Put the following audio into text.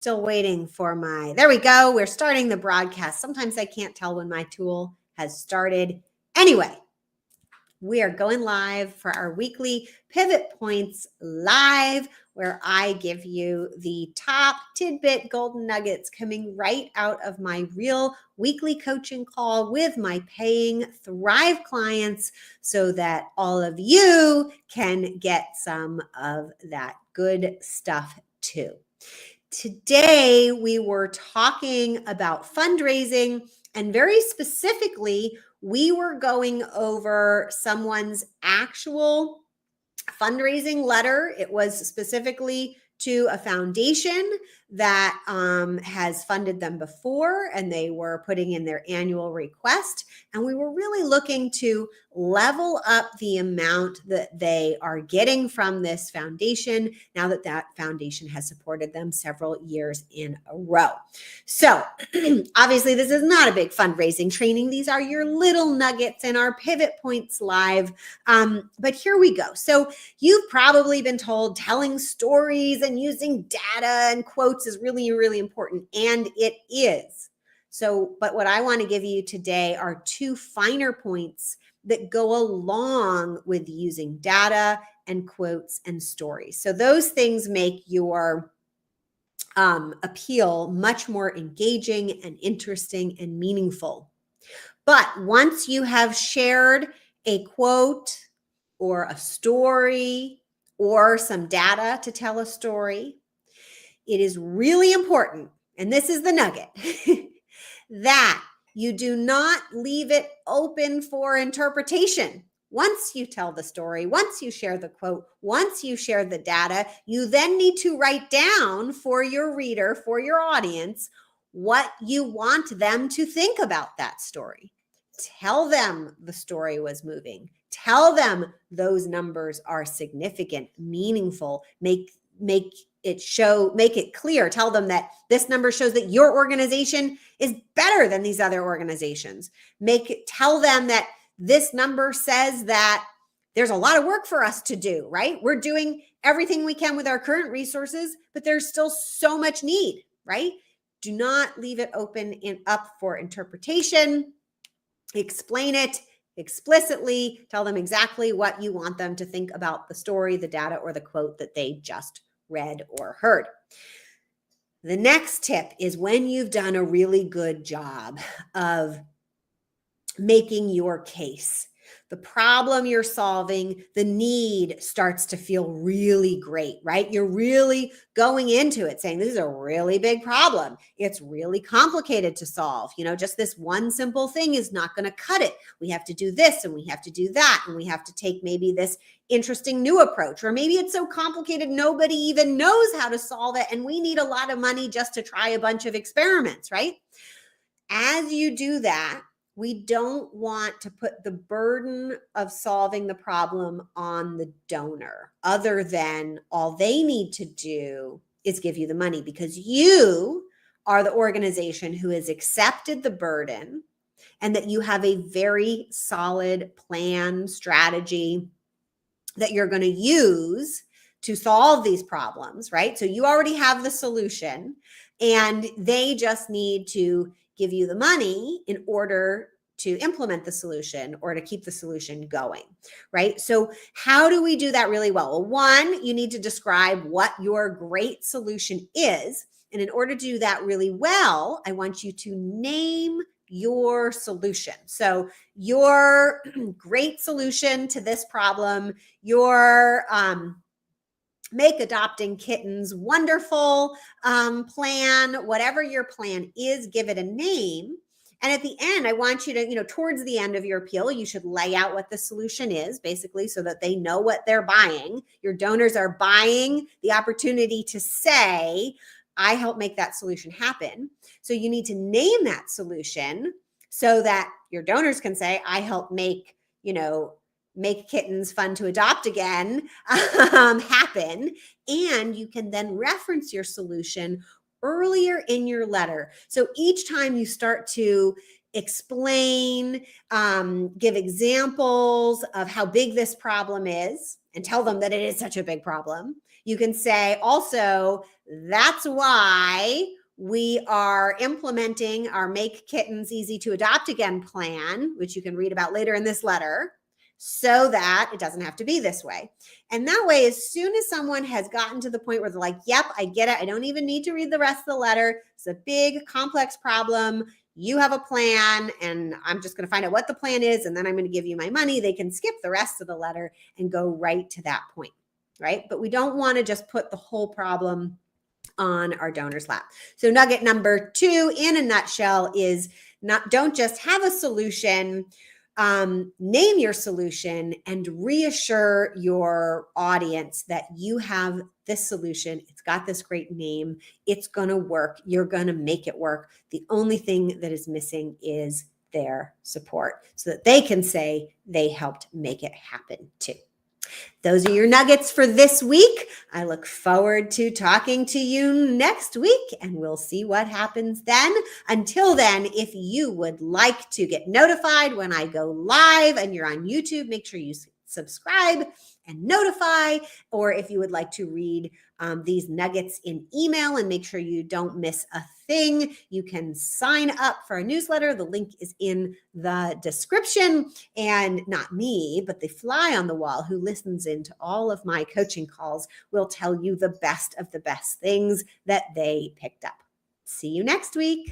Still waiting for there we go. We're starting the broadcast. Sometimes I can't tell when my tool has started. Anyway, we are going live for our weekly Pivot Points Live, where I give you the top tidbit golden nuggets coming right out of my real weekly coaching call with my paying Thrive clients so that all of you can get some of that good stuff too. Today, we were talking about fundraising, and very specifically, we were going over someone's actual fundraising letter. It was specifically to a foundation that has funded them before, and they were putting in their annual request. And we were really looking to level up the amount that they are getting from this foundation now that that foundation has supported them several years in a row. So obviously this is not a big fundraising training. These are your little nuggets in our Pivot Points Live. But here we go. So you've probably been told telling stories and using data and quotes is really, really important, and it is. So, but what I want to give you today are two finer points that go along with using data and quotes and stories. So those things make your appeal much more engaging and interesting and meaningful. But once you have shared a quote or a story or some data to tell a story, it is really important, and this is the nugget, that you do not leave it open for interpretation. Once you tell the story, once you share the quote, once you share the data, you then need to write down for your reader, for your audience, what you want them to think about that story. Tell them the story was moving. Tell them those numbers are significant, meaningful. Make it clear. Tell them that this number shows that your organization is better than these other organizations. Tell them that this number says that there's a lot of work for us to do, right? We're doing everything we can with our current resources, but there's still so much need, right? Do not leave it up for interpretation. Explain it explicitly. Tell them exactly what you want them to think about the story, the data, or the quote that they just read or heard. The next tip is when you've done a really good job of making your case, the problem you're solving, the need starts to feel really great, right? You're really going into it saying, this is a really big problem. It's really complicated to solve. Just this one simple thing is not going to cut it. We have to do this and we have to do that. And we have to take maybe this interesting new approach, or maybe it's so complicated nobody even knows how to solve it. And we need a lot of money just to try a bunch of experiments, right? As you do that, we don't want to put the burden of solving the problem on the donor, other than all they need to do is give you the money, because you are the organization who has accepted the burden and that you have a very solid plan, strategy that you're going to use to solve these problems, right? So you already have the solution, and they just need to give you the money in order to implement the solution or to keep the solution going, right? So how do we do that really well? Well, one, you need to describe what your great solution is. And in order to do that really well, I want you to name your solution. So your great solution to this problem, your make adopting kittens wonderful plan, whatever your plan is, give it a name. And at the end, I want you to, towards the end of your appeal, you should lay out what the solution is, basically, so that they know what they're buying. Your donors are buying the opportunity to say, I help make that solution happen. So you need to name that solution so that your donors can say, I help make kittens fun to adopt again happen. And you can then reference your solution earlier in your letter. So each time you start to explain, give examples of how big this problem is and tell them that it is such a big problem. You can say also, that's why we are implementing our Make Kittens Easy to Adopt Again plan, which you can read about later in this letter, so that it doesn't have to be this way. And that way, as soon as someone has gotten to the point where they're like, yep, I get it. I don't even need to read the rest of the letter. It's a big, complex problem. You have a plan, and I'm just going to find out what the plan is, and then I'm going to give you my money. They can skip the rest of the letter and go right to that point, right? But we don't want to just put the whole problem on our donor's lap. So nugget number 2 in a nutshell is don't just have a solution, name your solution and reassure your audience that you have this solution. It's got this great name. It's going to work. You're going to make it work. The only thing that is missing is their support so that they can say they helped make it happen too. Those are your nuggets for this week. I look forward to talking to you next week, and we'll see what happens then. Until then, if you would like to get notified when I go live and you're on YouTube, make sure you subscribe and notify. Or if you would like to read these nuggets in email and make sure you don't miss a thing, you can sign up for a newsletter. The link is in the description. And not me, but the fly on the wall who listens into all of my coaching calls will tell you the best of the best things that they picked up. See you next week.